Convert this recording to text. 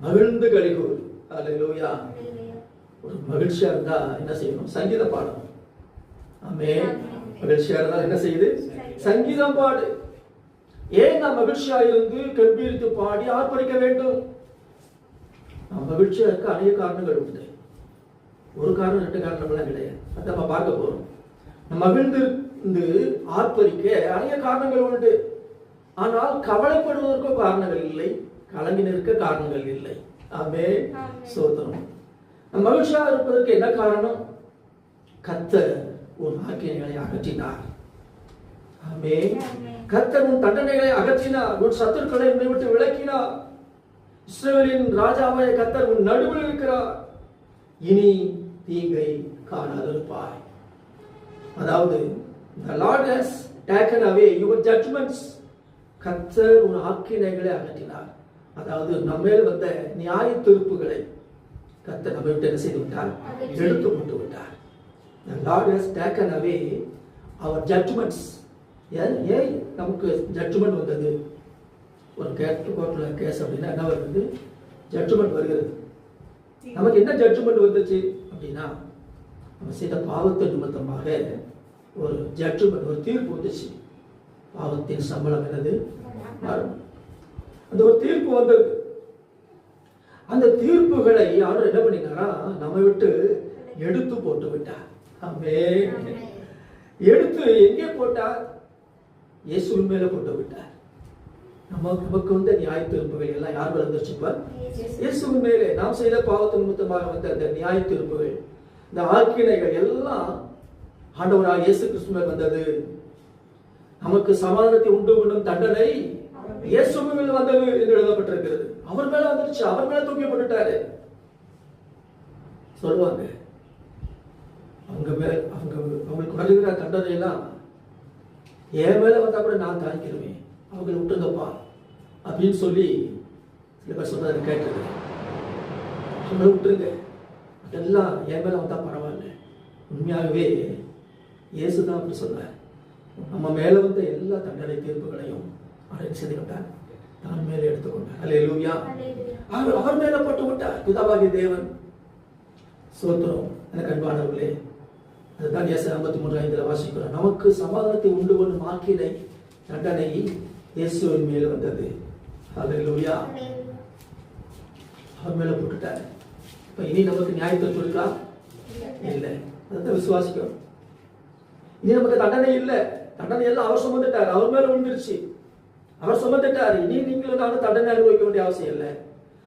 மகிழ்ந்து கலிகூர். அல்லேலூயா. ஒரு மகிழ்ச்சியா இருந்தா என்ன செய்யணும்? சங்கீதம் பாடணும். ஆமென். மகிழ்ச்சியா இருந்தா என்ன செய்யுது? சங்கீதம் பாடு. ஏன் நாம் மகிழ்ச்சியா இருந்து கம்பீரித்து பாடி ஆர்ப்பரிக்க வேண்டும்? நாம் மகிழ்ச்சியா இருக்க அநேக காரணங்கள் உண்டு. ஒரு காரணம், ரெண்டு காரணம்லாம் கிடையாது. அதை நம்ம பார்க்க போறோம். மகிழ்ந்து ஆர்ப்பரிக்க அநேக காரணங்கள் உண்டு. ஆனால் கவலைப்படுவதற்கும் காரணங்கள் இல்லை, கலங்கி நிற்க காரணங்கள் இல்லை. ஆமென். ஸ்தோத்திரம். மகிழ்ச்சியா இருப்பதற்கு என்ன காரணம்? கர்த்தர் உன் ஆக்கினைகளை அகற்றினார். ஆமென். கர்த்தர் உன் தண்டனைகளை அகற்றினார். உன் சத்துருக்களை உன்னை விட்டு விலக்கினார். இஸ்ரவேலின் ராஜாவாய கர்த்தர் உன் நடுவில் இருக்கிறார். இனி தீங்கை காணாதிருப்பாய். அதாவது the Lord has taken away your judgments. கர்த்தர் உன் ஆக்கினைகளை அகற்றினார். அதாவது நம்ம மேல் வந்த நியாய தீர்ப்புகளை கர்த்தர் நம்ம விட்டு என்ன செய்து விட்டார்? எடுத்து போட்டு விட்டார். The Lord has taken away our judgments. ஏன் நமக்கு ஜட்ஜ்மெண்ட் வந்தது? ஒரு கோர்ட்ல கேஸ் அப்படின்னா என்ன வருது? ஜட்ஜ்மெண்ட் வருகிறது. நமக்கு என்ன ஜட்ஜ்மெண்ட் வந்துச்சு அப்படின்னா, நம்ம செய்த பாவத்தின் நிமித்தமாக ஒரு ஜட்ஜ்மெண்ட், ஒரு தீர்ப்பு வந்துச்சு. பாவத்தின் சம்பளம் என்னது? மரணம். அந்த ஒரு தீர்ப்பு வந்தது. அந்த தீர்ப்புகளை யாரும் என்ன பண்ணினாரா? நம்ம விட்டு எடுத்து போட்டு விட்டார். ஆமென். எடுத்து எங்கே போட்டார்? இயேசுவின் மேல போட்டு விட்டார். நமக்கு வந்த நியாய தீர்ப்புகள் எல்லாம் யார் வந்துருச்சுப்பார்? இயேசுவின் மேலே. நாம் செய்த பாவத்தின் நிமித்தமாக வந்த அந்த நியாய தீர்ப்புகள், இந்த ஆக்கினைகள் எல்லாம் ஆண்டவராக இயேசு கிறிஸ்து மேல் வந்தது. நமக்கு சமாதானத்தை உண்டு பண்ணும் தண்டனை இயேசுவின் மேல் வந்தது என்று எழுதப்பட்டிருக்கிறது. அவர் மேல வந்துருச்சு. அவர் மேல தூக்கப்பட்டுட்டாரு. சொல்லுவாங்க, அவங்களுக்கு வருகிற தண்டனை எல்லாம் என் மேல வந்தா கூட நான் தாங்கிக்கிறேன், அவங்களை விட்டுங்கப்பா அப்படின்னு சொல்லி சில பேர் சொன்னதை கேட்டிருக்கேன். அவங்களை விட்டுருங்க, அதெல்லாம் என் மேல வந்தா பரவாயில்ல. உண்மையாகவே இயேசுதான் அப்படி சொன்னார். நம்ம மேல வந்த எல்லா தண்டனை தீர்ப்புகளையும் அவர் செய்து விட்டார், தான் மேலே எடுத்துக்கொண்டார். அல்லேலூயா. அவர் மேல போட்டு விட்டார் பிதாவாகிய தேவன். ஸ்தோத்திரம். எனக்கு அன்பானவர்களே, அதுதான் ஏசாயா 53:5 வாசிக்கிறோம். நமக்கு சமாதானத்தை உண்டு பண்ணும் ஆக்கினை தண்டனை இயேசுவின் மேல வந்தது. அல்லேலூயா. அவர் மேல போட்டுட்டார். இப்ப இனி நமக்கு நியாயத்தை இருக்கா? இல்லை. அதான் விசுவாசிக்கிறோம். இனி நமக்கு தண்டனை இல்லை. தண்டனை எல்லாம் அவர் சுமந்துட்டார். அவர் மேல விழுந்துருச்சு. அவர் சுமந்துட்டார். இனி நீங்களும் நானும் தண்டனை அனுபவிக்க வேண்டிய அவசியம் இல்லை.